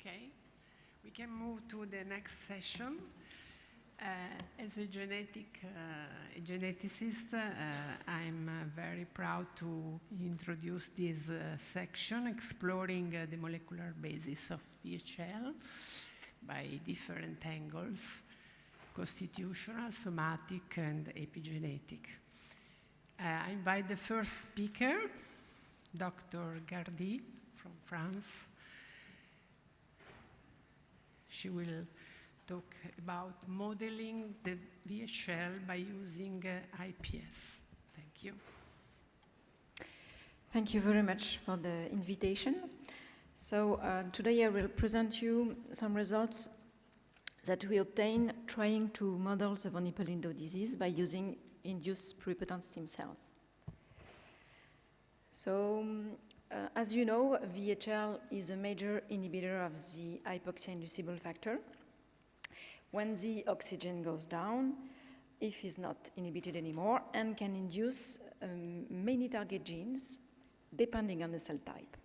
Okay, we can move to the next session. As a geneticist, I'm very proud to introduce this section exploring the molecular basis of VHL by different angles, constitutional, somatic, and epigenetic. I invite the first speaker, Dr. Gardie from France. She will talk about modeling the VHL by using IPS. Thank you. Thank you very much for the invitation. So today I will present you some results that we obtained trying to model the von Hippel-Lindau disease by using induced pluripotent stem cells. So as you know, VHL is a major inhibitor of the hypoxia-inducible factor. When the oxygen goes down, if is not inhibited anymore and can induce many target genes depending on the cell type.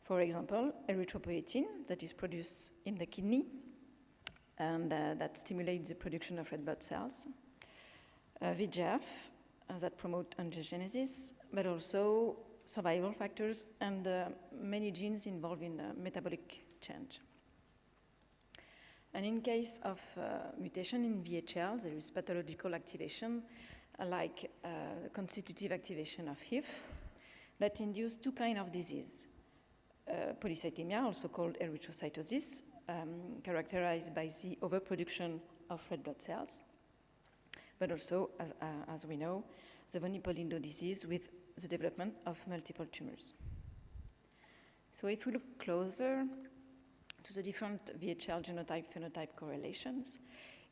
For example, erythropoietin that is produced in the kidney and that stimulates the production of red blood cells. VEGF that promote angiogenesis, but also survival factors and many genes involved in metabolic change. And in case of mutation in VHL, there is pathological activation like constitutive activation of HIF that induce two kinds of disease. Polycythemia, also called erythrocytosis, characterized by the overproduction of red blood cells, but also, as we know, the von Hippel-Lindau disease with the development of multiple tumors. So if we look closer to the different VHL genotype-phenotype correlations,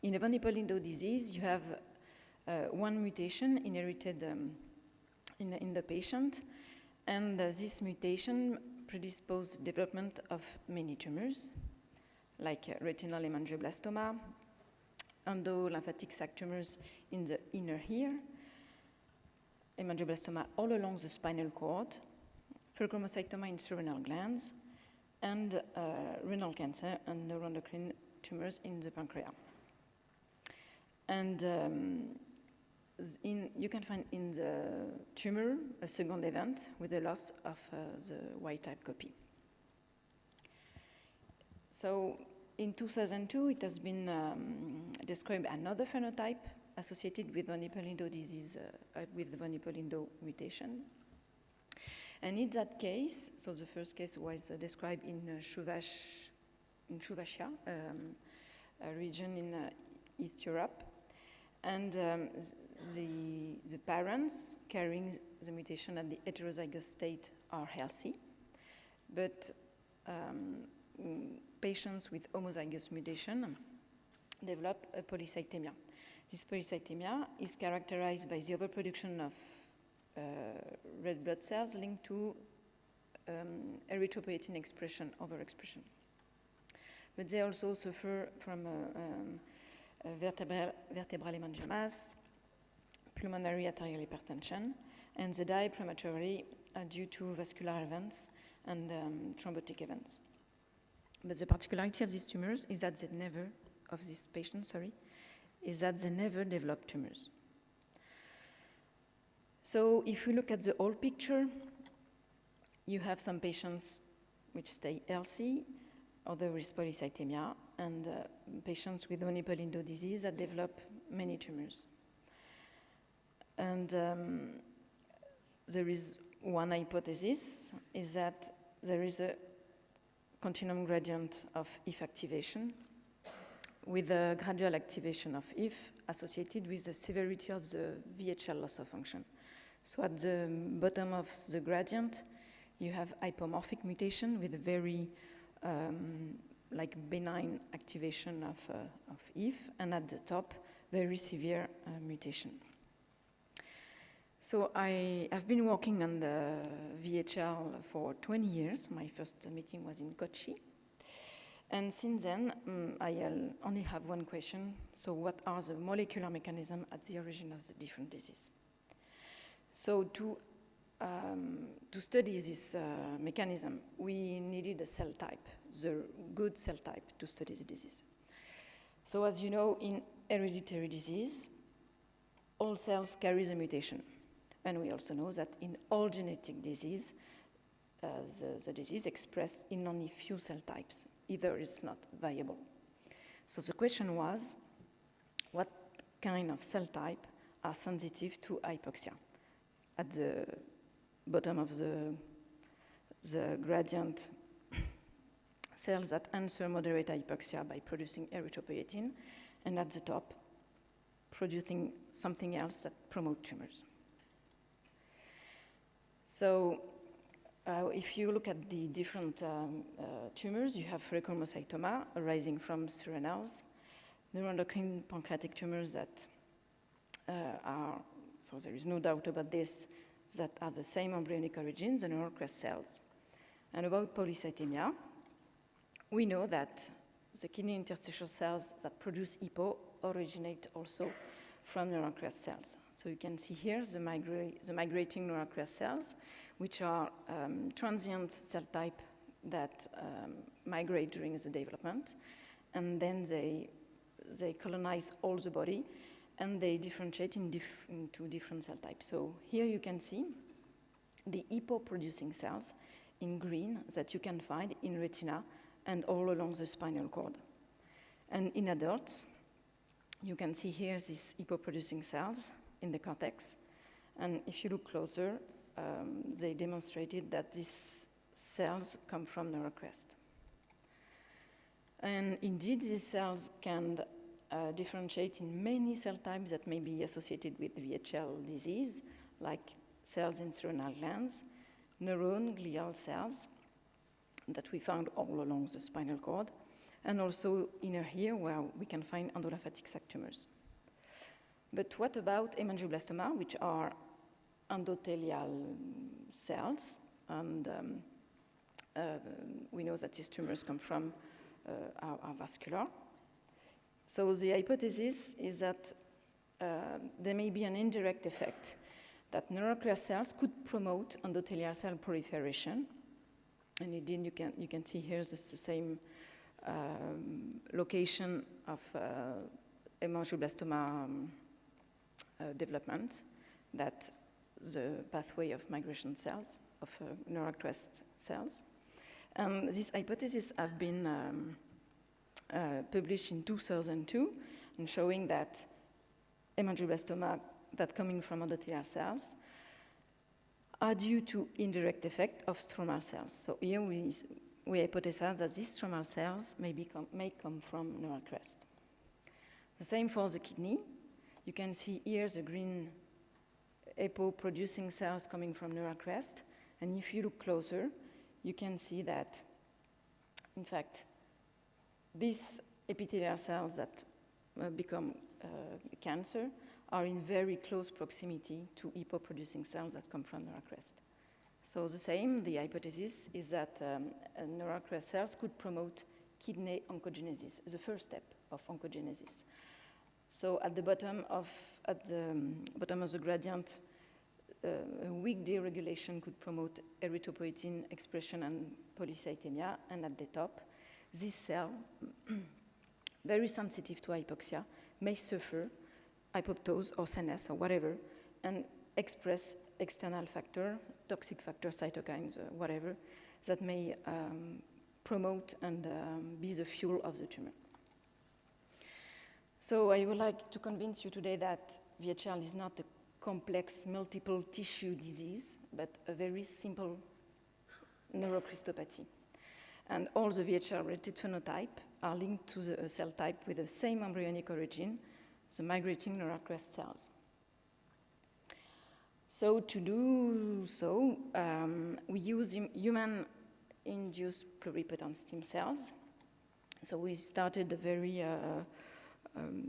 in a von Hippel-Lindau disease, you have one mutation inherited in the patient, and this mutation predisposes development of many tumors, like retinal hemangioblastoma, endolymphatic sac tumors in the inner ear, hemangioblastoma all along the spinal cord, pheochromocytoma in surenal glands, and renal cancer and neuroendocrine tumors in the pancreas. And you can find in the tumor a second event with the loss of the Y-type copy. So in 2002, it has been described another phenotype associated with von Hippel-Lindau disease, with the von Hippel-Lindau mutation. And in that case, so the first case was described in Chuvashia, a region in East Europe. And the parents carrying the mutation at the heterozygous state are healthy, but patients with homozygous mutation develop a polycythemia. This polycythemia is characterized by the overproduction of red blood cells linked to erythropoietin expression, overexpression. But they also suffer from vertebral hemangiomas, pulmonary arterial hypertension, and they die prematurely due to vascular events and thrombotic events. But the particularity of these tumors is that they never, of these patients, is that they never develop tumors. So if we look at the whole picture, you have some patients which stay healthy, other with polycythemia, and patients with von Hippel-Lindau disease that develop many tumors. And there is one hypothesis, is that there is a continuum gradient of HIF activation with a gradual activation of HIF associated with the severity of the VHL loss of function. So at the bottom of the gradient, you have hypomorphic mutation with a very benign activation of HIF, and at the top, very severe mutation. So I have been working on the VHL for 20 years. My first meeting was in Kochi. And since then, I only have one question. So what are the molecular mechanisms at the origin of the different disease? So to to study this mechanism, we needed a cell type, the good cell type to study the disease. So as you know, in hereditary disease, all cells carry the mutation. And we also know that in all genetic disease, the disease expressed in only few cell types. Either it's not viable. So the question was, what kind of cell type are sensitive to hypoxia? At the bottom of the gradient, cells that answer moderate hypoxia by producing erythropoietin, and at the top, producing something else that promote tumors. So if you look at the different tumors, you have folliculomocytoma arising from surrenals, neuroendocrine pancreatic tumors that are, so there is no doubt about this, that have the same embryonic origin, the neurocrest cells. And about polycythemia, we know that the kidney interstitial cells that produce EPO originate also from neurocrest cells. So you can see here the migrating neurocrest cells, which are transient cell type that migrate during the development, and then they colonize all the body, and they differentiate into different cell types. So here you can see the EPO-producing cells in green that you can find in retina and all along the spinal cord. And in adults, you can see here these EPO-producing cells in the cortex. And if you look closer, they demonstrated that these cells come from neurocrest. And indeed, these cells can differentiate in many cell types that may be associated with VHL disease, like cells in surrenal glands, neuron glial cells that we found all along the spinal cord, and also inner here where we can find endolymphatics sac tumors. But what about hemangioblastoma, which are endothelial cells, and we know that these tumors come from are vascular. So the hypothesis is that there may be an indirect effect that neurocrest cells could promote endothelial cell proliferation. And indeed, you can see here the same location of hemangioblastoma development, that the pathway of migration cells, of neurocrest cells. And these hypotheses have been published in 2002, and showing that hemangioblastoma that coming from endothelial cells are due to indirect effect of stromal cells. So here we hypothesize that these stromal cells may come from neurocrest. The same for the kidney. You can see here the green EPO-producing cells coming from neurocrest, and if you look closer, you can see that, in fact, these epithelial cells that become cancer are in very close proximity to EPO-producing cells that come from neurocrest. So the same, the hypothesis is that neurocrest cells could promote kidney oncogenesis, the first step of oncogenesis. So at the bottom of the gradient, a weak deregulation could promote erythropoietin expression and polycythemia, and at the top, this cell, very sensitive to hypoxia, may suffer apoptose or senesce or whatever, and express external factor, toxic factor, cytokines, whatever, that may promote and be the fuel of the tumor. So I would like to convince you today that VHL is not a complex multiple tissue disease, but a very simple neurocristopathy. And all the VHL-related phenotype are linked to the cell type with the same embryonic origin, the migrating neurocrest cells. So to do so, we use human-induced pluripotent stem cells. So we started a very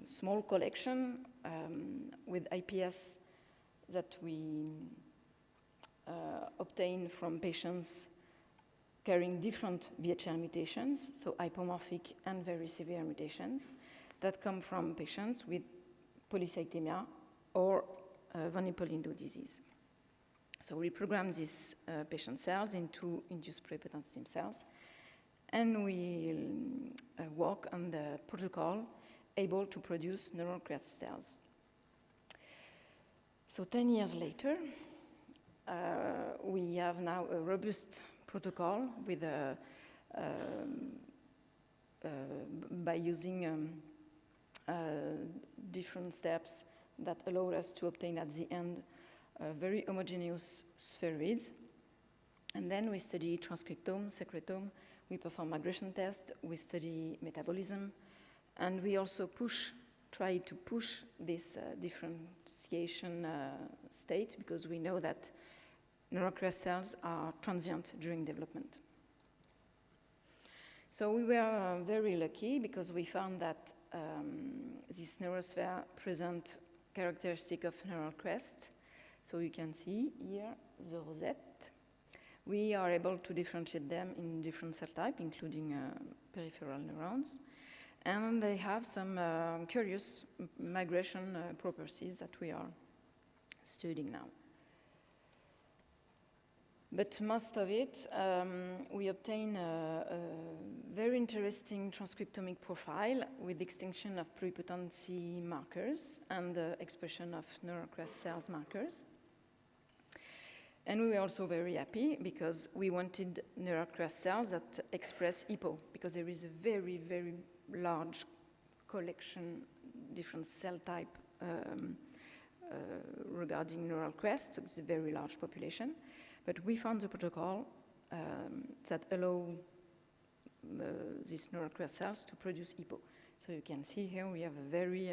small collection with iPS that we obtained from patients carrying different VHL mutations, so hypomorphic and very severe mutations that come from patients with polycythemia or von Hippel-Lindau disease. So we program these patient cells into induced pluripotent stem cells, and we work on the protocol able to produce neural crest cells. So 10 years later, we have now a robust protocol with by using different steps that allow us to obtain at the end very homogeneous spheroids. And then we study transcriptome, secretome, we perform migration tests, we study metabolism, and we also try to push this differentiation state, because we know that neural crest cells are transient during development. So we were very lucky because we found that this neurosphere present characteristic of neural crest. So you can see here the rosette. We are able to differentiate them in different cell types, including peripheral neurons. And they have some curious migration properties that we are studying now. But most of it, we obtain a very interesting transcriptomic profile with extinction of pluripotency markers and expression of neural crest cells markers. And we were also very happy because we wanted neural crest cells that express Hippo, because there is a very, very large collection, different cell type regarding neural crest. So it's a very large population. But we found the protocol that allow these neural crest cells to produce Hippo. So you can see here we have a very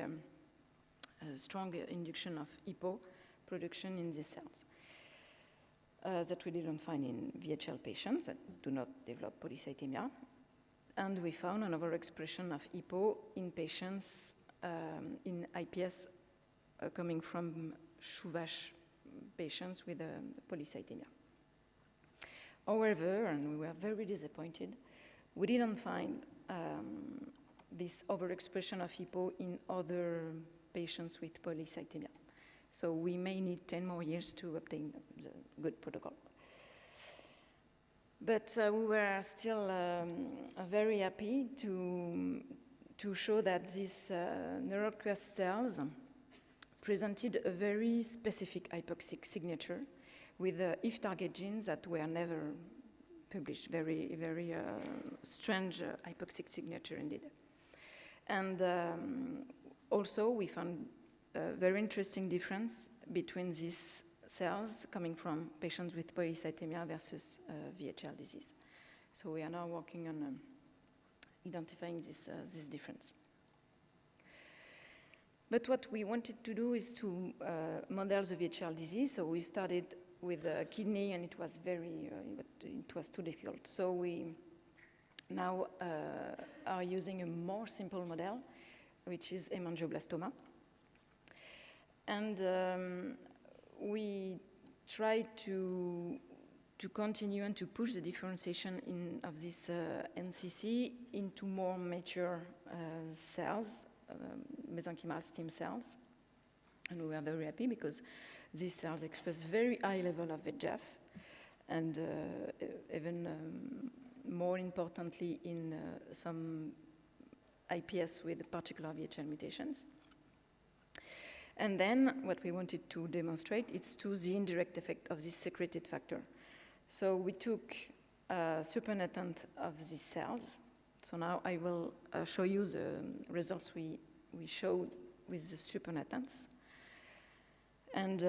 strong induction of Hippo production in these cells that we didn't find in VHL patients that do not develop polycythemia. And we found an overexpression of Hippo in patients in iPS coming from Chouvache patients with polycythemia. However, and we were very disappointed, we didn't find this overexpression of Hippo in other patients with polycythemia. So we may need 10 more years to obtain the good protocol. But we were still very happy to show that these neural crest cells presented a very specific hypoxic signature with if target genes that were never published. Very, very strange hypoxic signature indeed. And also we found a very interesting difference between these cells coming from patients with polycythemia versus VHL disease. So we are now working on identifying this difference. But what we wanted to do is to model the VHL disease. So we started with a kidney, and it was it was too difficult. So we now are using a more simple model, which is hemangioblastoma. And we try to continue and to push the differentiation of this NCC into more mature cells, mesenchymal stem cells. And we are very happy because these cells express very high level of VEGF, and even more importantly in some iPS with particular VHL mutations. And then what we wanted to demonstrate is to the indirect effect of this secreted factor. So we took supernatant of these cells. So now I will show you the results we showed with the supernatants. And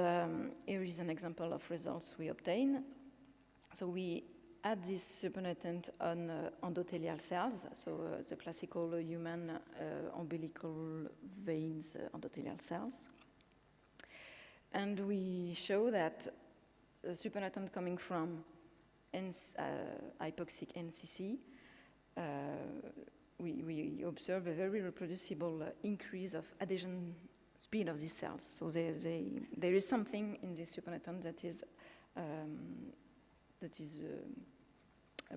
here is an example of results we obtain. So we add this supernatant on endothelial cells, so the classical human umbilical veins endothelial cells. And we show that the supernatant coming from hypoxic NCC, we observe a very reproducible increase of adhesion speed of these cells. So there is something in this supernatant that is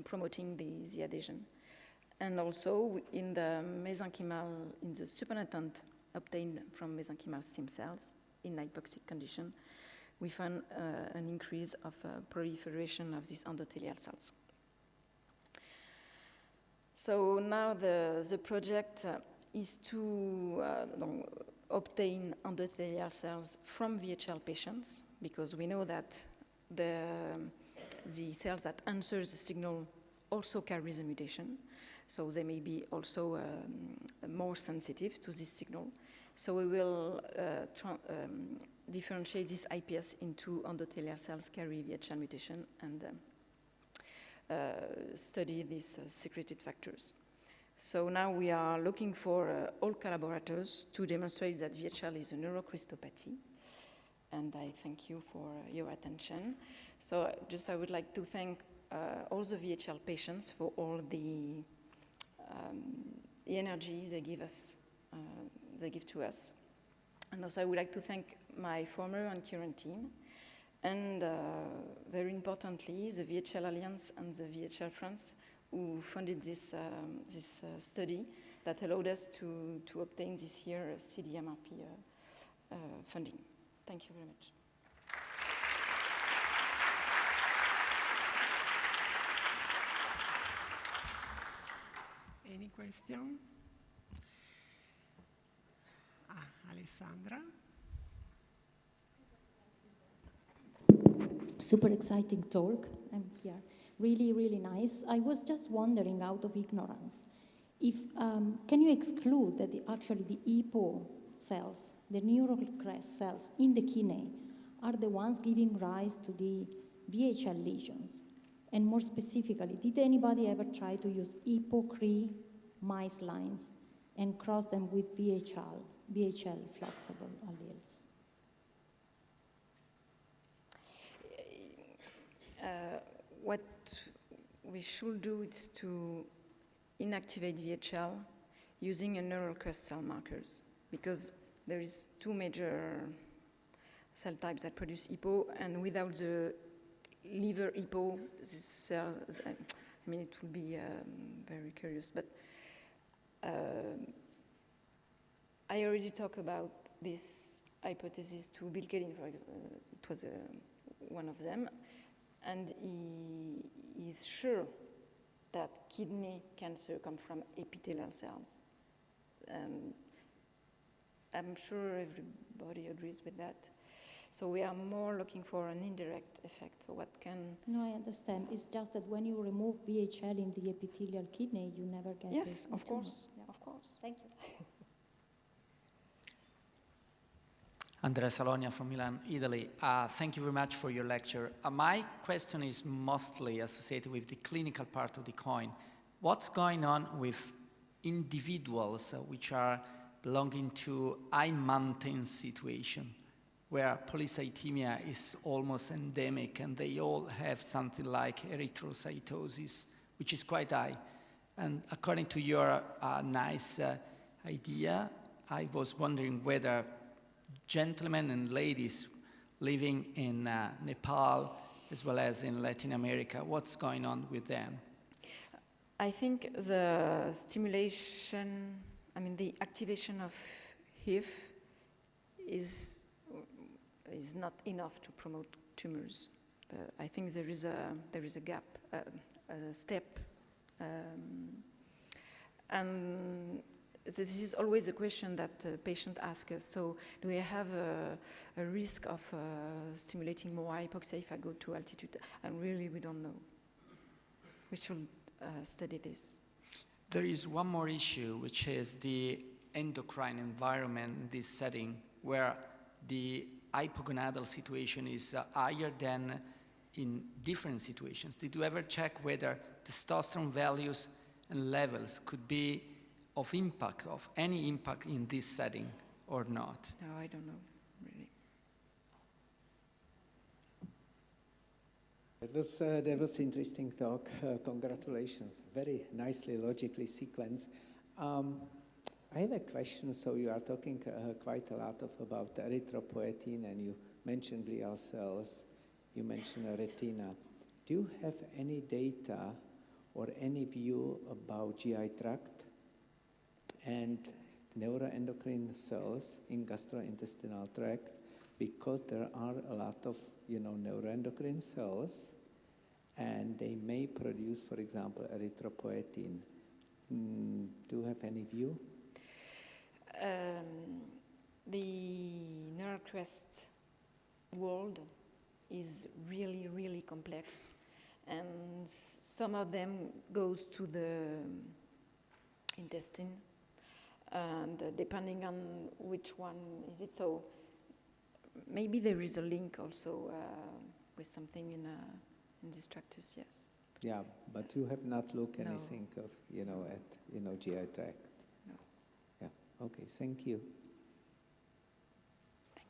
promoting the adhesion. And also in the supernatant obtained from mesenchymal stem cells in hypoxic condition, we find an increase of proliferation of these endothelial cells. So now the project is to obtain endothelial cells from VHL patients, because we know that the cells that answer the signal also carry the mutation, so they may be also more sensitive to this signal. So we will differentiate this iPS into endothelial cells carry VHL mutation and study these secreted factors. So now we are looking for all collaborators to demonstrate that VHL is a neurocristopathy. And I thank you for your attention. So I would like to thank all the VHL patients for all the energy they give us, they give to us. And also I would like to thank my former and current team. And very importantly, the VHL Alliance and the VHL France, who funded this study that allowed us to obtain this year CDMRP funding. Thank you very much. Any question? Alessandra. Super exciting talk. I'm here. Really, really nice. I was just wondering, out of ignorance, if can you exclude that actually the EPO cells, the neural crest cells in the kidney, are the ones giving rise to the VHL lesions? And more specifically, did anybody ever try to use EPO-CRE mice lines and cross them with VHL flexible alleles? What we should do is to inactivate VHL using a neural crest cell markers, because there is two major cell types that produce EPO, and without the liver EPO, this cell, I mean, it will be very curious, but I already talked about this hypothesis to Bill Kellin, for example. It was one of them. And he is sure that kidney cancer comes from epithelial cells. I'm sure everybody agrees with that. So we are more looking for an indirect effect. So what can... No, I understand. It's just that when you remove VHL in the epithelial kidney, you never get Yes, of course. Yeah. Of course. Thank you. Andrea Salonia from Milan, Italy. Thank you very much for your lecture. My question is mostly associated with the clinical part of the coin. What's going on with individuals which are belonging to high mountain situation, where polycythemia is almost endemic and they all have something like erythrocytosis, which is quite high. And according to your nice idea, I was wondering whether gentlemen and ladies living in Nepal as well as in Latin America, what's going on with them? I think the stimulation, I mean the activation of HIF is not enough to promote tumors. I think there is a gap, a step, and this is always a question that the patient asks us. So do we have a risk of stimulating more hypoxia if I go to altitude? And really, we don't know. We should study this. There is one more issue, which is the endocrine environment in this setting, where the hypogonadal situation is higher than in different situations. Did you ever check whether testosterone values and levels could be of impact, of any impact in this setting or not? No, I don't know, really. That was interesting talk. Congratulations. Very nicely, logically sequenced. I have a question. So you are talking quite a lot about erythropoietin, and you mentioned glial cells. You mentioned a retina. Do you have any data or any view about GI tract and neuroendocrine cells in gastrointestinal tract because there are a lot of, neuroendocrine cells, and they may produce, for example, erythropoietin. Do you have any view? The neurocrest world is really, really complex, and some of them goes to the intestine, and depending on which one is it, so maybe there is a link also with something in this tractus, yes. Yeah, but you have not looked No. anything of, at, GI tract. No. Yeah, okay, thank you.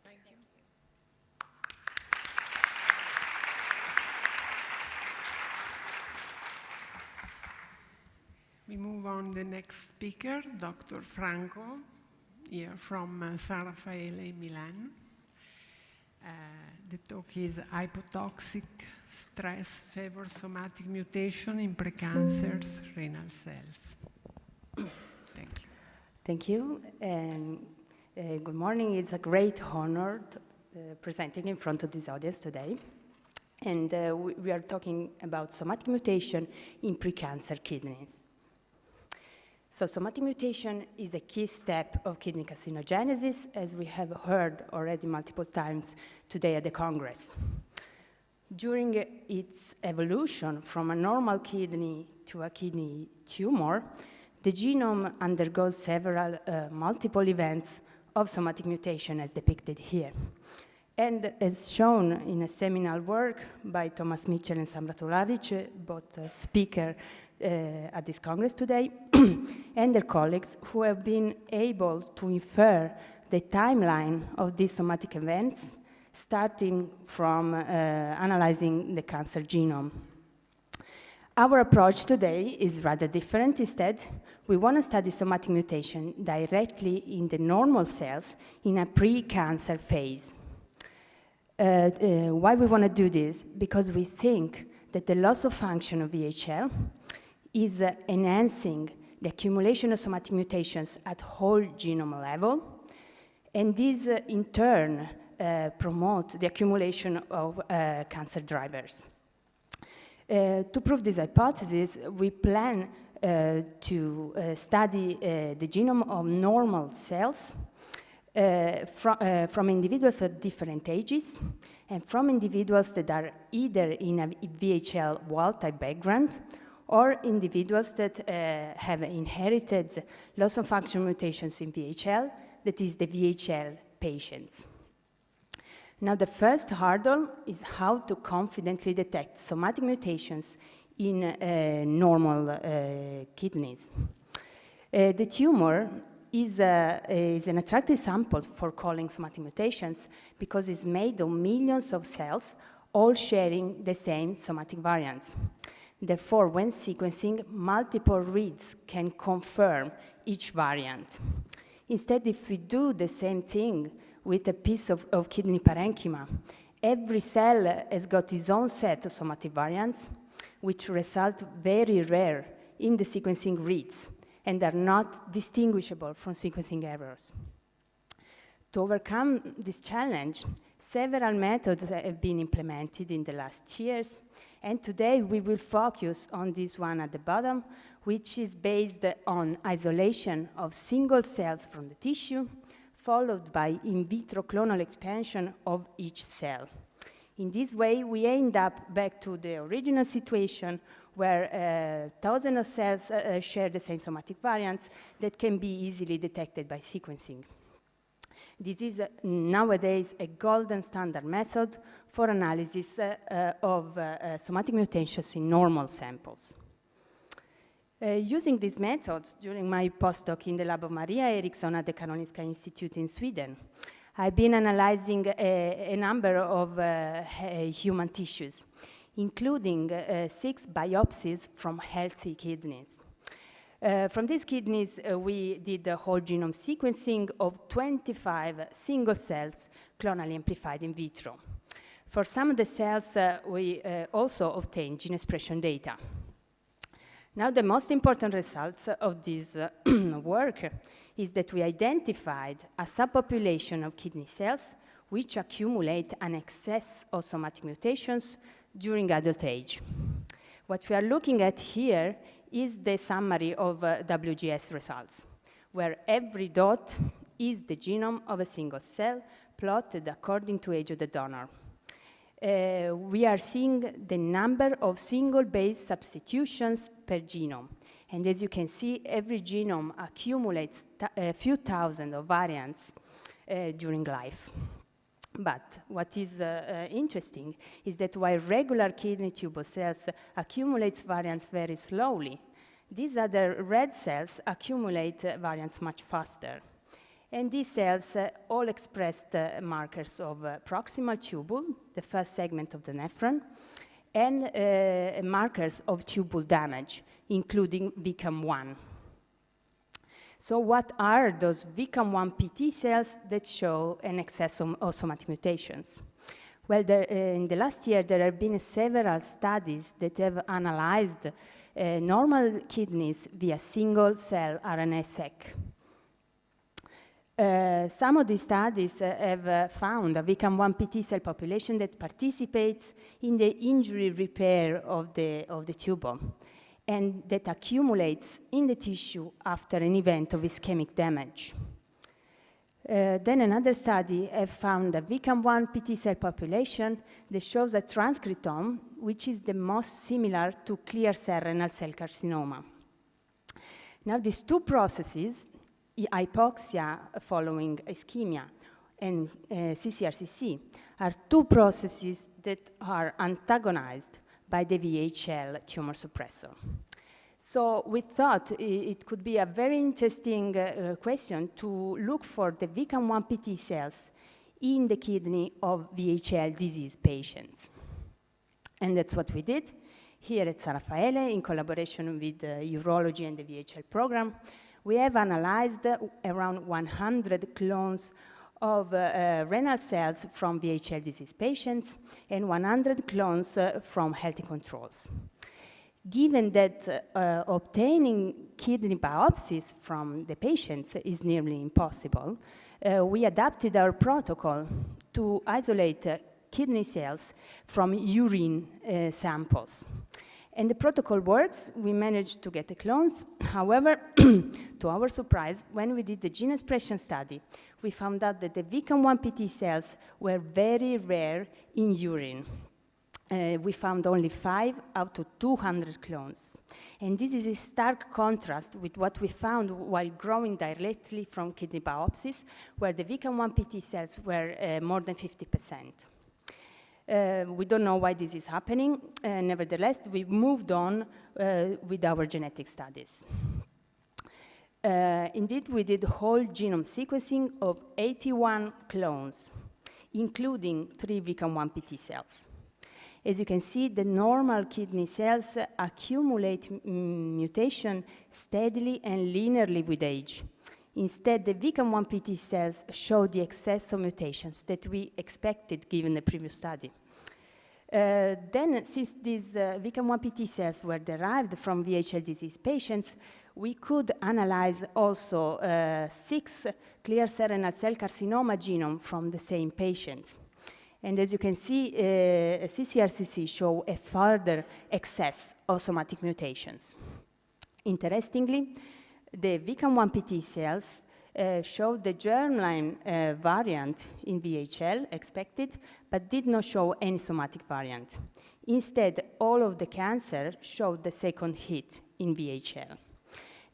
Thank you. We move on the next speaker, Dr. Franco, here from San Raffaele, Milan. The talk is Hypotoxic Stress Favors Somatic Mutation in Precancerous Renal Cells. Thank you. Thank you, and good morning. It's a great honor presenting in front of this audience today. And we are talking about somatic mutation in precancer kidneys. So somatic mutation is a key step of kidney carcinogenesis, as we have heard already multiple times today at the Congress. During its evolution from a normal kidney to a kidney tumor, the genome undergoes several multiple events of somatic mutation as depicted here. And as shown in a seminal work by Thomas Mitchell and Samra Tularic, both speakers at this Congress today, and their colleagues who have been able to infer the timeline of these somatic events, starting from analyzing the cancer genome. Our approach today is rather different. Instead, we want to study somatic mutation directly in the normal cells in a pre-cancer phase. Why we want to do this? Because we think that the loss of function of VHL is enhancing the accumulation of somatic mutations at whole genome level, and this in turn promote the accumulation of cancer drivers. To prove this hypothesis, we plan to study the genome of normal cells from individuals at different ages, and from individuals that are either in a VHL wild-type background, or individuals that have inherited loss of function mutations in VHL, that is the VHL patients. Now, the first hurdle is how to confidently detect somatic mutations in normal kidneys. The tumor is an attractive sample for calling somatic mutations because it's made of millions of cells all sharing the same somatic variants. Therefore, when sequencing, multiple reads can confirm each variant. Instead, if we do the same thing with a piece of kidney parenchyma, every cell has got its own set of somatic variants, which result very rare in the sequencing reads and are not distinguishable from sequencing errors. To overcome this challenge, several methods have been implemented in the last years, and today we will focus on this one at the bottom, which is based on isolation of single cells from the tissue, followed by in vitro clonal expansion of each cell. In this way, we end up back to the original situation where thousands of cells share the same somatic variants that can be easily detected by sequencing. This is nowadays a golden standard method for analysis of somatic mutations in normal samples. Using this method, during my postdoc in the lab of Maria Eriksson at the Karolinska Institute in Sweden, I've been analyzing a number of human tissues, including 6 biopsies from healthy kidneys. From these kidneys, we did the whole genome sequencing of 25 single cells clonally amplified in vitro. For some of the cells, we also obtained gene expression data. Now, the most important results of this work is that we identified a subpopulation of kidney cells which accumulate an excess of somatic mutations during adult age. What we are looking at here is the summary of WGS results, where every dot is the genome of a single cell plotted according to age of the donor. We are seeing the number of single base substitutions per genome. And as you can see, every genome accumulates a few thousand of variants during life. But what is interesting is that while regular kidney tubule cells accumulates variants very slowly, these other red cells accumulate variants much faster. And these cells all expressed markers of proximal tubule, the first segment of the nephron, and markers of tubule damage, including VCAM1. So what are those VCAM1 PT cells that show an excess of somatic mutations? Well, in the last year, there have been several studies that have analyzed normal kidneys via single-cell RNA-seq. Some of these studies have found a VCAM1 PT cell population that participates in the injury repair of the tubule and that accumulates in the tissue after an event of ischemic damage. Then another study have found a VCAM1 PT cell population that shows a transcriptome which is the most similar to clear cell renal cell carcinoma. Now these two processes, hypoxia following ischemia and ccRCC, are two processes that are antagonized by the VHL tumor suppressor. So we thought it could be a very interesting question to look for the VCAM1 PT cells in the kidney of VHL disease patients. And that's what we did here at San Raffaele in collaboration with urology and the VHL program. We have analyzed around 100 clones of renal cells from VHL disease patients and 100 clones from healthy controls. Given that obtaining kidney biopsies from the patients is nearly impossible, we adapted our protocol to isolate kidney cells from urine samples. And the protocol works. We managed to get the clones. However, to our surprise, when we did the gene expression study, we found out that the VCAM1 PT cells were very rare in urine. We found only 5 out of 200 clones. And this is a stark contrast with what we found while growing directly from kidney biopsies, where the VCAM1 PT cells were more than 50%. We don't know why this is happening. Nevertheless, we moved on with our genetic studies. Indeed, we did whole genome sequencing of 81 clones, including 3 VCAM1 PT cells. As you can see, the normal kidney cells accumulate mutation steadily and linearly with age. Instead, the VCAM1 PT cells show the excess of mutations that we expected given the previous study. Then, since these VCAM1 PT cells were derived from VHL disease patients, we could analyze also 6 clear cell renal cell carcinoma genome from the same patients. And as you can see, ccRCC show a further excess of somatic mutations. Interestingly, the VCAM1 PT cells showed the germline variant in VHL expected, but did not show any somatic variant. Instead, all of the cancer showed the second hit in VHL.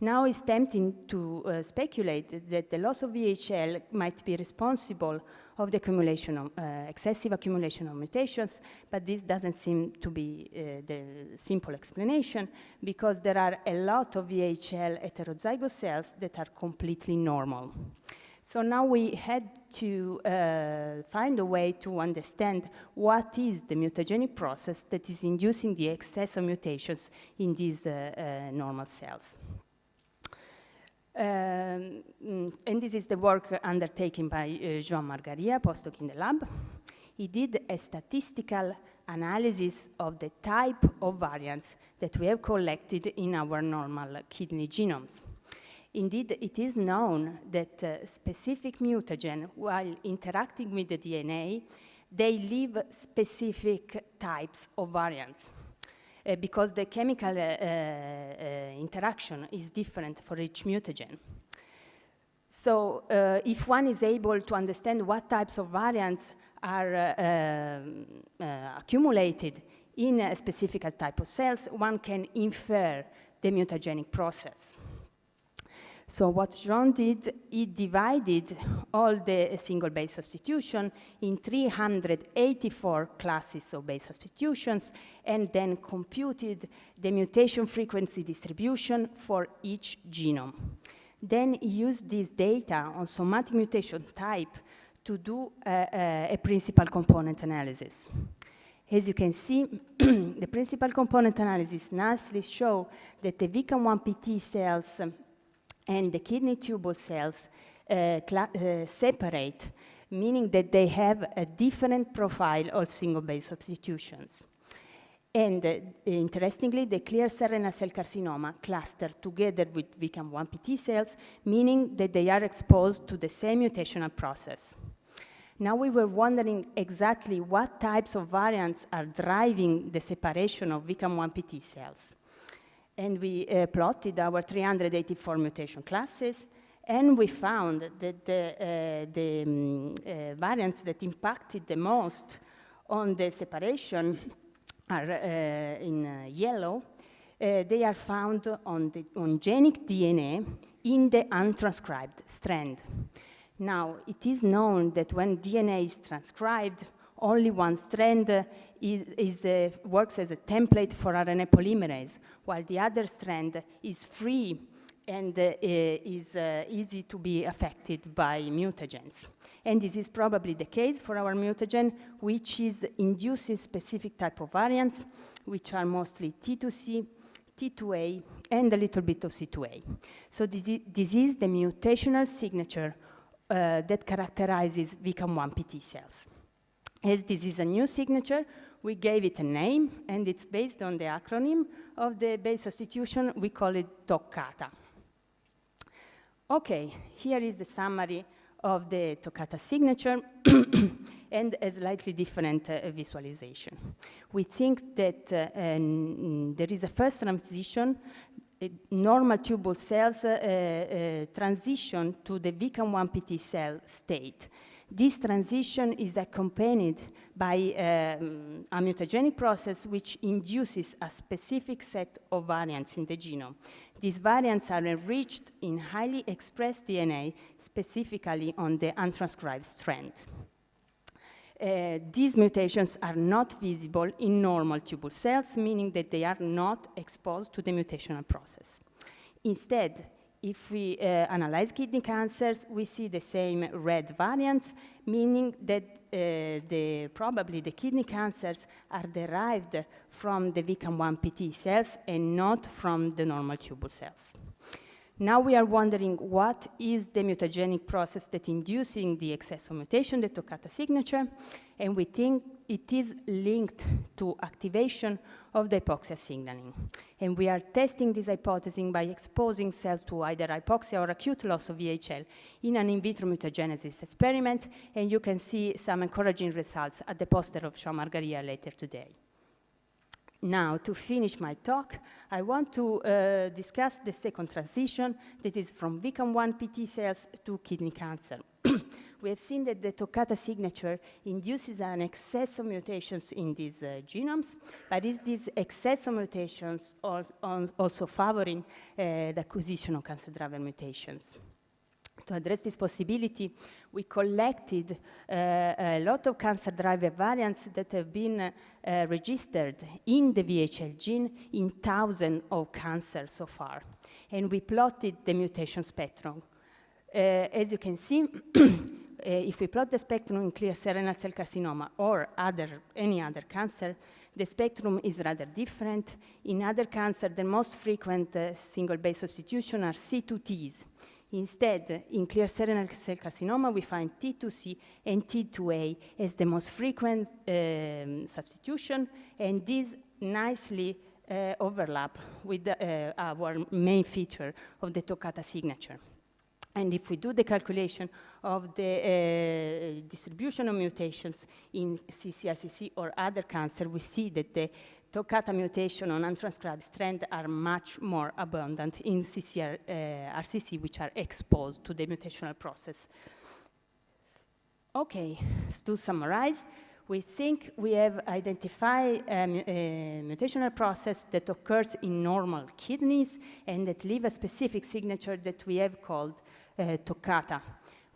Now it's tempting to speculate that the loss of VHL might be responsible of the accumulation of, excessive accumulation of mutations, but this doesn't seem to be the simple explanation because there are a lot of VHL heterozygous cells that are completely normal. So now we had to find a way to understand what is the mutagenic process that is inducing the excess of mutations in these normal cells. And this is the work undertaken by Joan Margaria, postdoc in the lab. He did a statistical analysis of the type of variants that we have collected in our normal kidney genomes. Indeed, it is known that specific mutagen, while interacting with the DNA, they leave specific types of variants because the chemical interaction is different for each mutagen. So if one is able to understand what types of variants are accumulated in a specific type of cells, one can infer the mutagenic process. So what Jean did, he divided all the single base substitution in 384 classes of base substitutions and then computed the mutation frequency distribution for each genome. Then he used this data on somatic mutation type to do a principal component analysis. As you can see, the principal component analysis nicely show that the VCAM1-PT cells and the kidney tubule cells separate, meaning that they have a different profile of single base substitutions. And interestingly, the clear cell renal cell carcinoma cluster together with VCAM1-PT cells, meaning that they are exposed to the same mutational process. Now we were wondering exactly what types of variants are driving the separation of VCAM1-PT cells. And we plotted our 384 mutation classes, and we found that the variants that impacted the most on the separation are in yellow. They are found on the genic DNA in the untranscribed strand. Now, it is known that when DNA is transcribed, only one strand works as a template for RNA polymerase, while the other strand is free and is easy to be affected by mutagens. And this is probably the case for our mutagen, which is inducing specific type of variants, which are mostly T2C, T2A, and a little bit of C2A. So this is the mutational signature that characterizes VCAM1-PT cells. As this is a new signature, we gave it a name, and it's based on the acronym of the base substitution. We call it ToCCATA. Okay, here is the summary of the ToCCATA signature and a slightly different visualization. We think that there is a first transition. Normal tubule cells transition to the VCAM1-PT cell state. This transition is accompanied by a mutagenic process which induces a specific set of variants in the genome. These variants are enriched in highly expressed DNA, specifically on the untranscribed strand. These mutations are not visible in normal tubule cells, meaning that they are not exposed to the mutational process. Instead, if we analyze kidney cancers, we see the same red variants, meaning that probably the kidney cancers are derived from the VCAM1-PT cells and not from the normal tubule cells. Now we are wondering what is the mutagenic process that inducing the excess of mutation, the ToCCATA signature, and we think it is linked to activation of the hypoxia signaling. And we are testing this hypothesis by exposing cells to either hypoxia or acute loss of VHL in an in vitro mutagenesis experiment, and you can see some encouraging results at the poster of Jean-Marc later today. Now, to finish my talk, I want to discuss the second transition, that is from VCAM1-PT cells to kidney cancer. We have seen that the ToCCATA signature induces an excess of mutations in these genomes, but is this excess of mutations also favoring the acquisition of cancer driver mutations? To address this possibility, we collected a lot of cancer driver variants that have been registered in the VHL gene in thousands of cancers so far. And we plotted the mutation spectrum. As you can see, if we plot the spectrum in clear cell renal cell carcinoma or any other cancer, the spectrum is rather different. In other cancer, the most frequent single base substitution are C2Ts. Instead, in clear cell renal cell carcinoma, we find T2C and T2A as the most frequent substitution, and this nicely overlap with our main feature of the ToCCATA signature. And if we do the calculation of the distribution of mutations in ccRCC or other cancer, we see that the ToCCATA mutation on untranscribed strands are much more abundant in ccRCC, which are exposed to the mutational process. Okay, to summarize, we think we have identified a mutational process that occurs in normal kidneys and that leave a specific signature that we have called ToCCATA.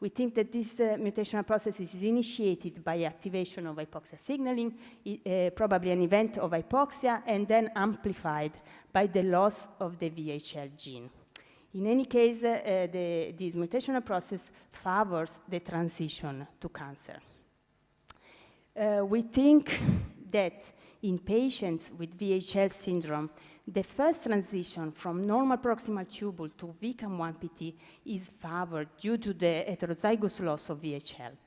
We think that this mutational process is initiated by activation of hypoxia signaling, probably an event of hypoxia, and then amplified by the loss of the VHL gene. In any case, this mutational process favors the transition to cancer. We think that in patients with VHL syndrome, the first transition from normal proximal tubule to VCAM1-PT is favored due to the heterozygous loss of VHL.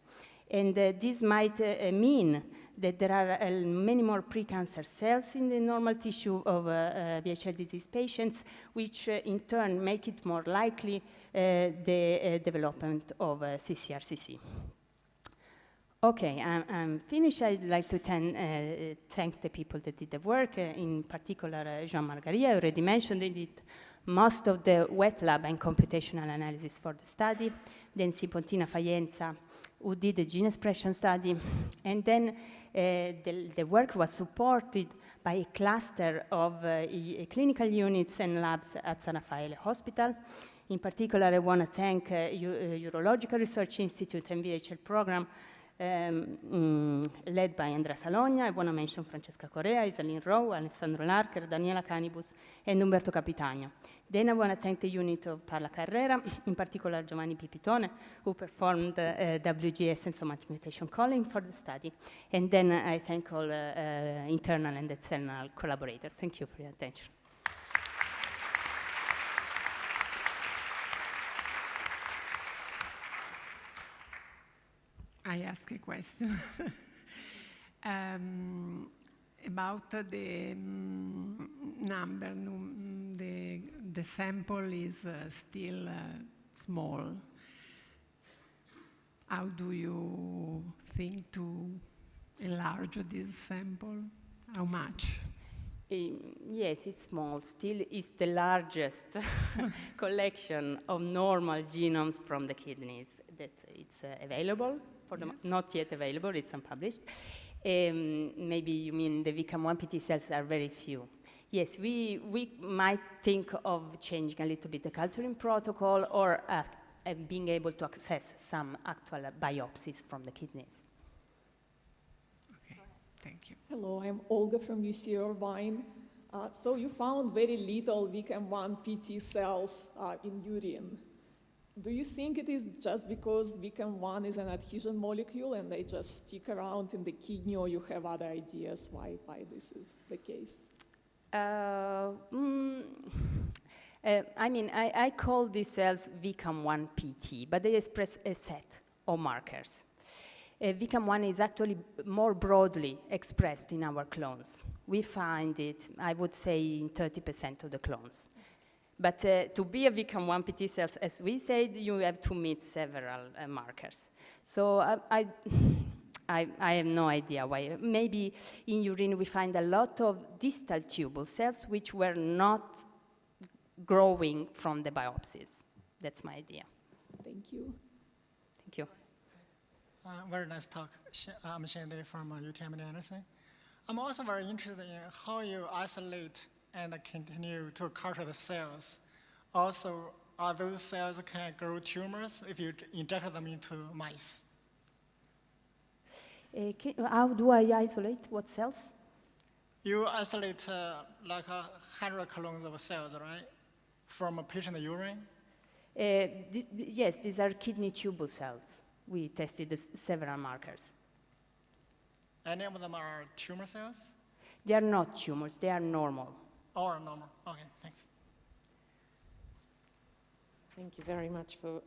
And this might mean that there are many more precancer cells in the normal tissue of VHL disease patients, which in turn make it more likely the development of ccRCC. Okay, I'm finished. I'd like to thank the people that did the work, in particular Jean-Marc Gardie. I already mentioned it. Most of the wet lab and computational analysis for the study, then Sipontina Faienza, who did the gene expression study, and then the work was supported by a cluster of clinical units and labs at San Raffaele Hospital. In particular, I want to thank Urological Research Institute and VHL program, led by Andrea Salogna. I want to mention Francesca Correa, Isalin Rowe, Alessandro Larcher, Daniela Canibus, and Umberto Capitagno. Then I want to thank the unit of Parla Carrera, in particular Giovanni Pipitone, who performed WGS and somatic mutation calling for the study. And then I thank all internal and external collaborators. Thank you for your attention. I ask a question about the number. The sample is still small. How do you think to enlarge this sample? How much? Yes, it's small. Still, it's the largest collection of normal genomes from the kidneys that it's available. For the not yet available, it's unpublished. Maybe you mean the VCAM1-PT cells are very few. Yes, we might think of changing a little bit the culturing protocol or being able to access some actual biopsies from the kidneys. Okay, thank you. Hello, I'm Olga from UC Irvine. So you found very little VCAM1-PT cells in urine. Do you think it is just because VCAM1 is an adhesion molecule and they just stick around in the kidney, or you have other ideas why this is the case? I mean, I call these cells VCAM1-PT, but they express a set of markers. VCAM1 is actually more broadly expressed in our clones. We find it, I would say, in 30% of the clones. But to be a VCAM1-PT cell, as we said, you have to meet several markers. So I have no idea why. Maybe in urine we find a lot of distal tubule cells which were not growing from the biopsies. That's my idea. Thank you. Thank you. Very nice talk. I'm Shane Day from UTM Anderson. I'm also very interested in how you isolate and continue to culture the cells. Also, are those cells can grow tumors if you inject them into mice? How do I isolate what cells? You isolate like 100 colons of cells, right? From a patient urine? Yes, these are kidney tubule cells. We tested several markers. Any of them are tumor cells? They are not tumors, they are normal. Or normal. Okay, thanks. Thank you very much for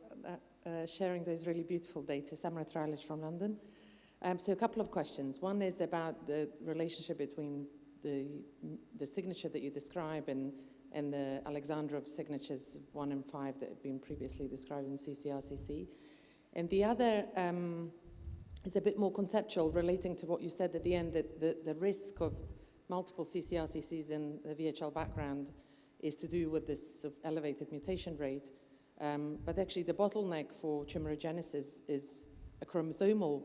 sharing those really beautiful data. Samara Tralic from London. So a couple of questions. One is about the relationship between the signature that you describe and the Alexandrov signatures 1 and 5 that have been previously described in ccRCC. And the other is a bit more conceptual, relating to what you said at the end, that the risk of multiple ccRCCs in the VHL background is to do with this sort of elevated mutation rate. But actually the bottleneck for tumorigenesis is a chromosomal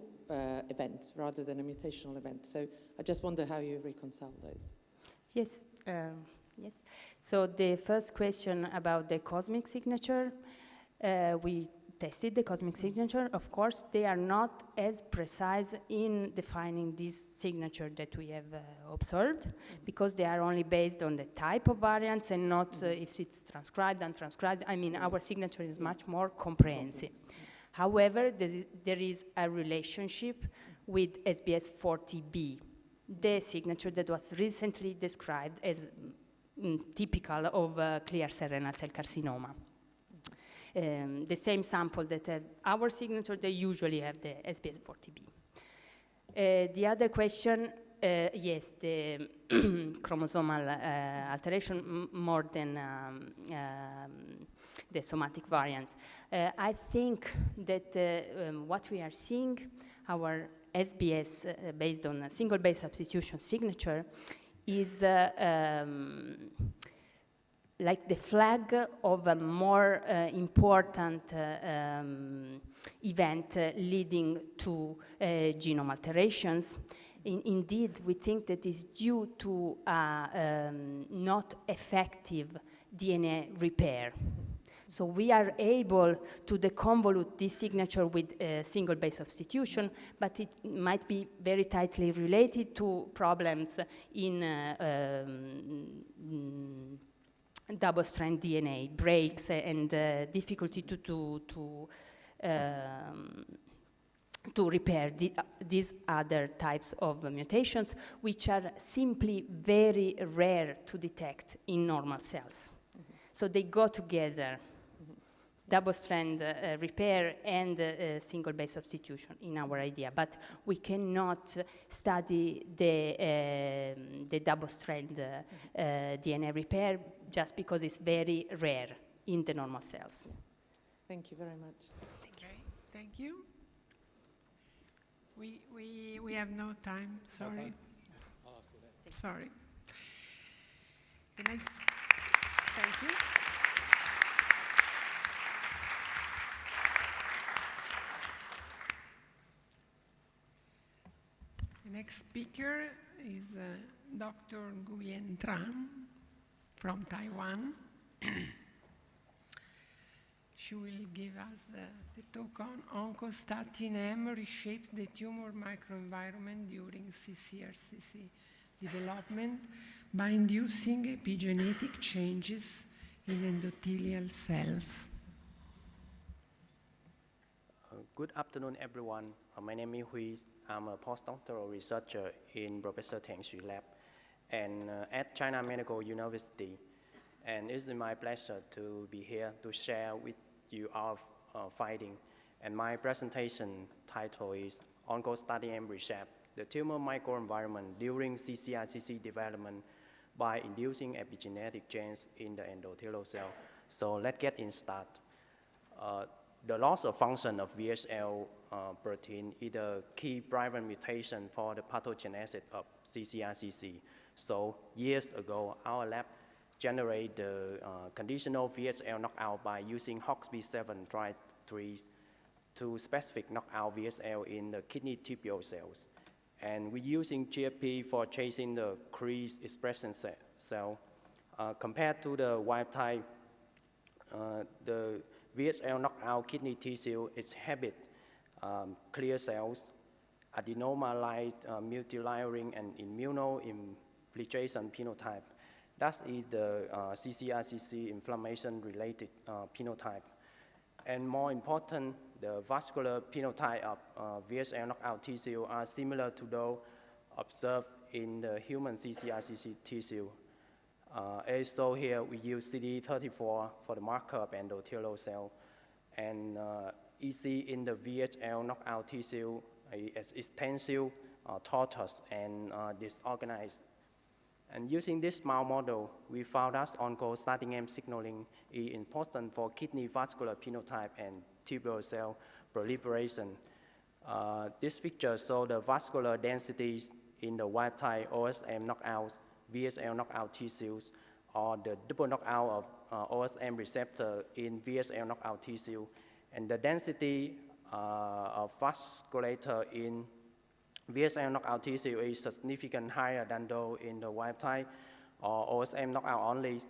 event rather than a mutational event. So I just wonder how you reconcile those. Yes, yes. So the first question about the cosmic signature, we tested the cosmic signature. Of course, they are not as precise in defining this signature that we have observed, because they are only based on the type of variants and not if it's transcribed, untranscribed. I mean, our signature is much more comprehensive. However, there is a relationship with SBS40B, the signature that was recently described as typical of clear cell renal cell carcinoma. The same sample that have our signature, they usually have the SBS40B. The other question, yes, the chromosomal alteration more than the somatic variant. I think that what we are seeing, our SBS based on a single base substitution signature is like the flag of a more important event leading to genome alterations. Indeed, we think that is due to not effective DNA repair. So we are able to deconvolute this signature with single base substitution, but it might be very tightly related to problems in double-strand DNA breaks and difficulty to repair these other types of mutations, which are simply very rare to detect in normal cells. So they go together, double-strand repair and single base substitution in our idea, but we cannot study the double-strand DNA repair just because it's very rare in the normal cells. Thank you very much. Thank you. We have no time, sorry. Sorry. The next, thank you. The next speaker is Dr. Nguyen Tran from Taiwan. She will give us the talk on oncostatin M reshapes the tumor microenvironment during ccRCC development by inducing epigenetic changes in endothelial cells. Good afternoon, everyone. My name is Hui. I'm a postdoctoral researcher in Professor Teng Xu Lab and at China Medical University. And it's my pleasure to be here to share with you our finding. And my presentation title is Oncostatin M Reshape, the tumor microenvironment during ccRCC development by inducing epigenetic change in the endothelial cell. So let's get in start. The loss of function of VHL protein is the key driver mutation for the pathogenesis of ccRCC. So years ago, our lab generated the conditional VHL knockout by using HOXB7 3 to specific knockout VHL in the kidney tubule cells. And we're using GFP for chasing the crest expression cell. Compared to the wild type, the VHL knockout kidney tissue exhibit clear cells, adenoma-like multilayering and immunoinfiltration phenotype. That is the ccRCC inflammation-related phenotype. And more important, the vascular phenotype of VHL knockout tissue are similar to those observed in the human ccRCC tissue. As shown here, we use CD34 for the marker of endothelial cell. And EC in the VHL knockout tissue is extensive, tortuous, and disorganized. And using this mouse model, we found that on-call starting M signaling is important for kidney vascular phenotype and tubular cell proliferation. This picture shows the vascular densities in the wild-type OSM knockout, VHL knockout tissues, or the double knockout of OSM receptor in VHL knockout tissue. And the density of vasculature in VHL knockout tissue is significantly higher than those in the wild type or OSM knockout only.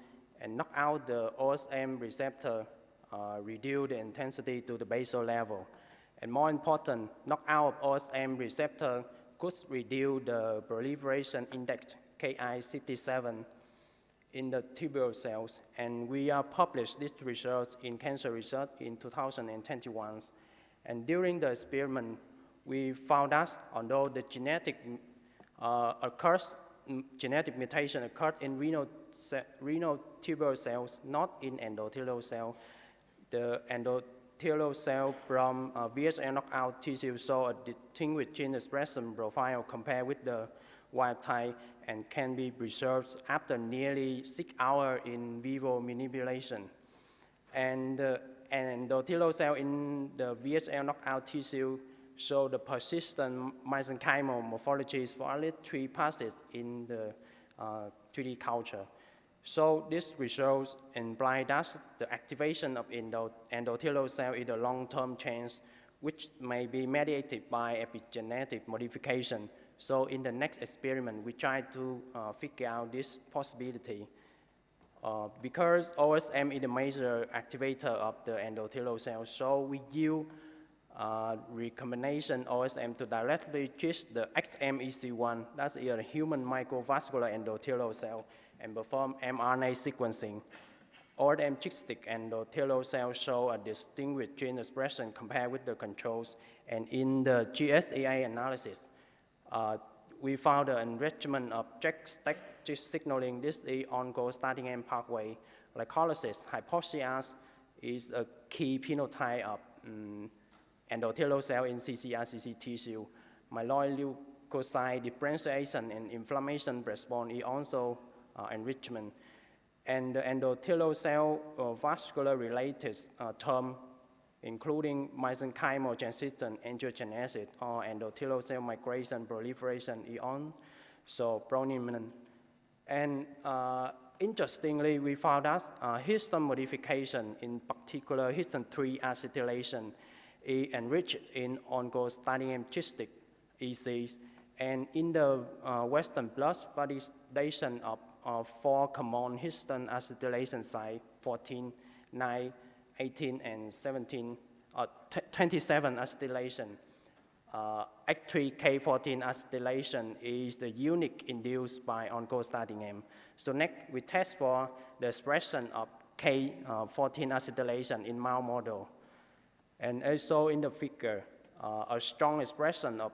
And knockout the OSM receptor reduce the intensity to the basal level. And more important, knockout of OSM receptor could reduce the proliferation index, Ki-67, in the tubular cells. And we published this research in Cancer Research in 2021. And during the experiment, we found that although the genetic mutation occurred in renal tubular cells, not in endothelial cell, the endothelial cell from VHL knockout tissue saw a distinguished gene expression profile compared with the wild type and can be preserved after nearly 6 hours in vivo manipulation. And endothelial cell in the VHL knockout tissue show the persistent mesenchymal morphologies for at least 3 passes in the 3D culture. So this results imply that the activation of endothelial cell is a long-term change which may be mediated by epigenetic modification. So in the next experiment, we try to figure out this possibility. Because OSM is the major activator of the endothelial cell, so we use recombination OSM to directly treat the XMEC1, that's a human microvascular endothelial cell, and perform mRNA sequencing. OSM cystic endothelial cells show a distinguished gene expression compared with the controls, and in the GSAA analysis, we found the enrichment of JAK-STAT signaling. This is on-call starting M pathway. Glycolysis hypoxia is a key phenotype of endothelial cell in ccRCC tissue. Myeloid leukocyte differentiation and inflammation response is also enrichment. And the endothelial cell vascular-related term, including mesenchymal transition, angiogenesis, or endothelial cell migration, proliferation, is also prominent. And interestingly, we found that histone modification, in particular histone 3 acetylation, is enriched in on-call starting M cystic ECs. And in the Western blot validation of 4 common histone acetylation sites, 14, 9, 18, and 27 acetylation. H3K14 acetylation is the unique induced by on-call starting M. So next, we test for the expression of K14 acetylation in mouse model. And also in the figure, a strong expression of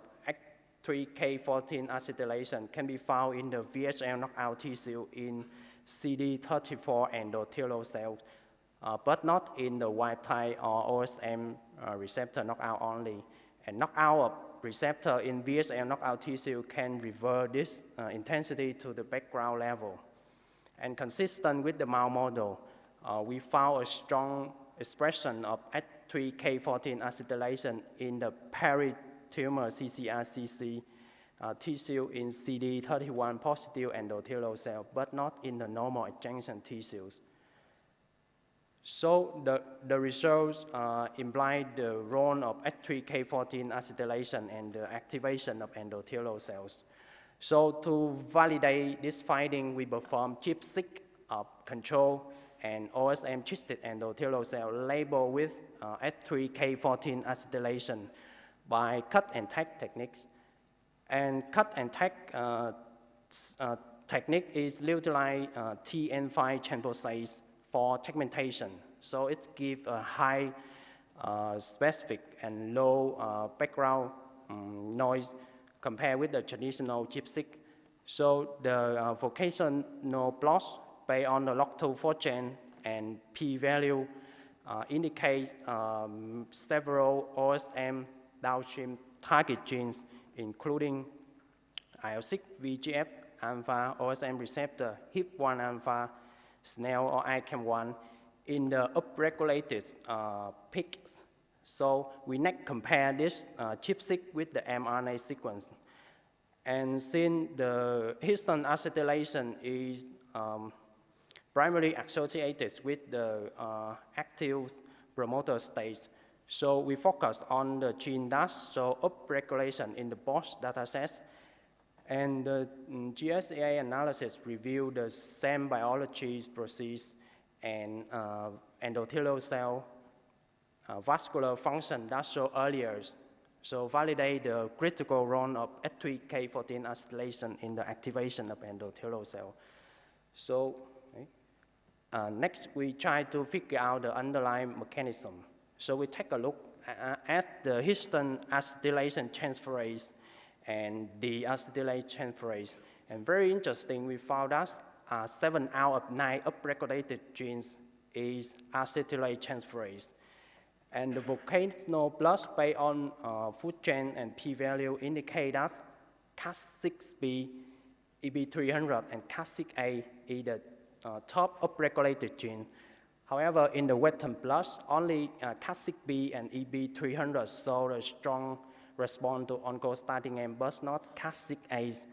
H3K14 acetylation can be found in the VHL knockout tissue in CD34 endothelial cells, but not in the wild type or OSM receptor knockout only. And knockout of receptor in VHL knockout tissue can revert this intensity to the background level. And consistent with the mouse model, we found a strong expression of H3K14 acetylation in the peri-tumor ccRCC tissue in CD31 positive endothelial cell, but not in the normal adjacent tissues. So the results imply the role of H3K14 acetylation and the activation of endothelial cells. So to validate this finding, we perform ChIP-6 control and OSM cystic endothelial cell labeled with H3K14 acetylation by cut and tag techniques. And cut and tag technique is utilize TN5 sample size for segmentation. So it gives a high specific and low background noise compared with the traditional ChIP-6. So the vocational plots based on the log2 4-gen and p-value indicates several OSM downstream target genes, including IL-6, VEGF, alpha OSM receptor, HIP-1 alpha, SNEL or ICAM1 in the upregulated pigs. So we next compare this chip-seq with the mRNA sequence. And since the histone acetylation is primarily associated with the active promoter stage, so we focused on the gene DAS, so upregulation in the both datasets. And the GSA analysis revealed the same biology process and endothelial cell vascular function that showed earlier. So validate the critical role of H3K14 acetylation in the activation of endothelial cell. So next we try to figure out the underlying mechanism. So we take a look at the histone acetylation transferase and the acetylase transferase. And very interesting, we found that 7 out of 9 upregulated genes is acetylase transferase. And the volcano plots based on food chain and p-value indicate that Cas6b, EB300, and Cas6a is the top upregulated gene. However, in the Western plots, only Cas6b and EB300 show a strong response to oncostatin M, but not Cas6a.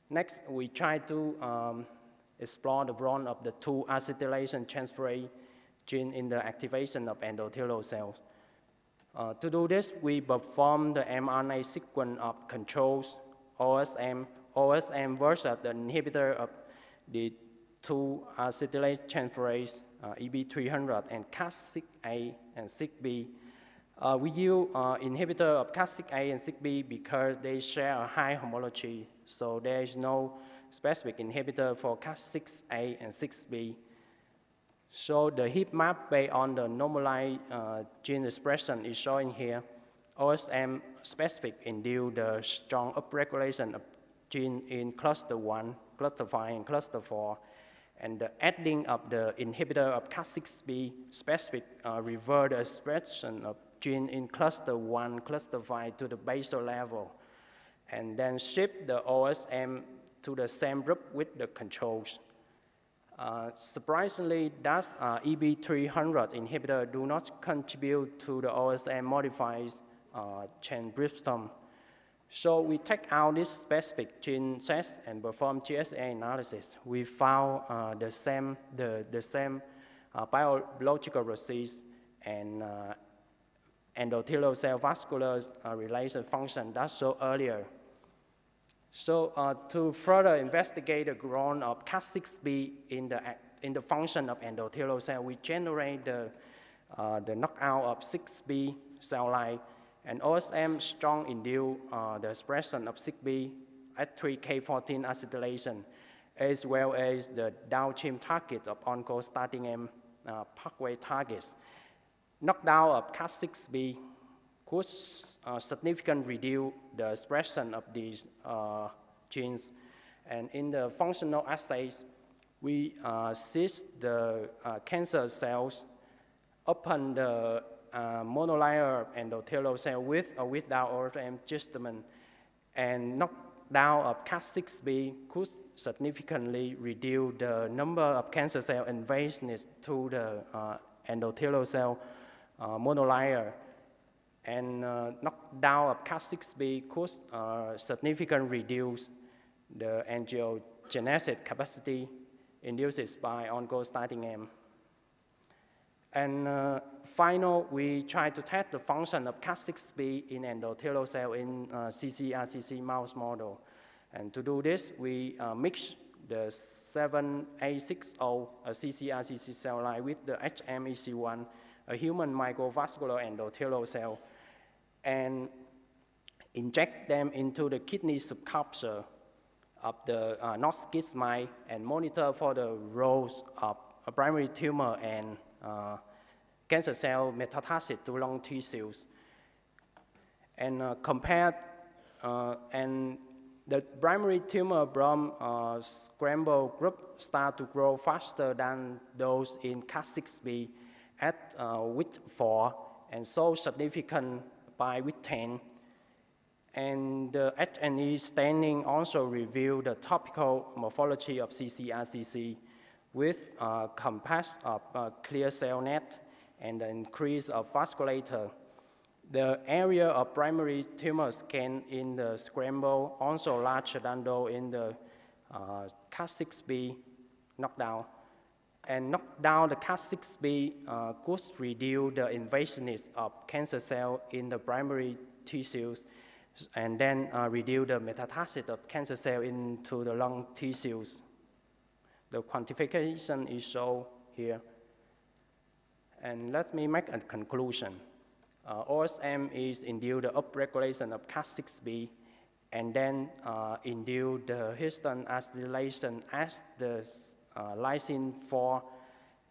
Next, we try to explore the role of the 2 acetylation transferase gene in the activation of endothelial cells. To do this, we perform the mRNA sequence of controls, OSM versus the inhibitor of the 2 acetylase transferase, EB300, and Cas6a and 6b. We use inhibitor of Cas6a and 6b because they share a high homology, so there is no specific inhibitor for Cas6a and 6b. So the heat map based on the normalized gene expression is showing here. OSM specific induce the strong upregulation of gene in cluster 1, cluster 5, and cluster 4. And the adding of the inhibitor of Cas6b specific reverse the expression of gene in cluster 1, cluster 5 to the basal level, and then shift the OSM to the same group with the controls. Surprisingly, that EB300 inhibitor do not contribute to the OSM modified chain bristol. So we take out this specific gene set and perform GSA analysis. We found the same biological process and endothelial cell vascular relation function that showed earlier. So to further investigate the role of Cas6b in the function of endothelial cell, we generate the knockout of 6b cell line, and OSM strong induce the expression of 6b H3K14 acetylation, as well as the downstream target of oncostatin M pathway targets. Knockdown of Cas6b could significantly reduce the expression of these genes. And in the functional assays, we seize the cancer cells upon the monolayer endothelial cell with or without OSM gestamen, and knockdown of Cas6b could significantly reduce the number of cancer cell invasions to the endothelial cell monolayer. And knockdown of Cas6b could significantly reduce the angiogenesis capacity induced by oncostatin M. And final, we try to test the function of Cas6b in endothelial cell in ccRCC mouse model. And to do this, we mix the 7A60 ccRCC cell line with the HMEC1, a human microvascular endothelial cell, and inject them into the kidney subculture of the non-skin mice and monitor for the roles of a primary tumor and cancer cell metastasis to lung tissues. And and the primary tumor from scramble group start to grow faster than those in Cas6b at week 4, and so significant by week 10. And the H&E staining also revealed the topical morphology of ccRCC with compass of clear cell net and the increase of vasculature. The area of primary tumor scan in the scramble also larger than those in the Cas6b knockdown. And knockdown the Cas6b could reduce the invasiveness of cancer cell in the primary tissues and then reduce the metastasis of cancer cell into the lung tissues. The quantification is shown here. And let me make a conclusion. OSM is induce the upregulation of Cas6b and then induce the histone acetylation as the lysine 4,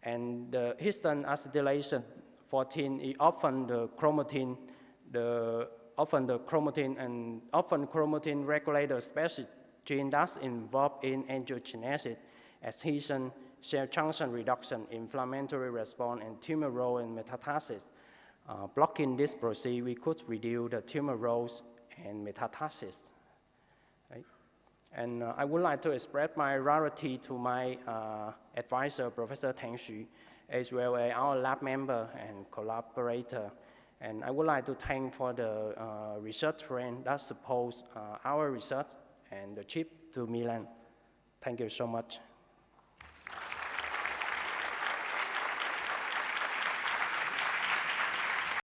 and the histone acetylation 14 is often the chromatin, and often chromatin regulator specific gene that's involved in angiogenesis, adhesion, cell junction reduction, inflammatory response, and tumor role in metastasis. Blocking this process, we could reduce the tumor roles and metastasis. Right? And I would like to express my gratitude to my advisor, Professor Teng Xu, as well as our lab member and collaborator. And I would like to thank for the research friend that supports our research and the trip to Milan. Thank you so much.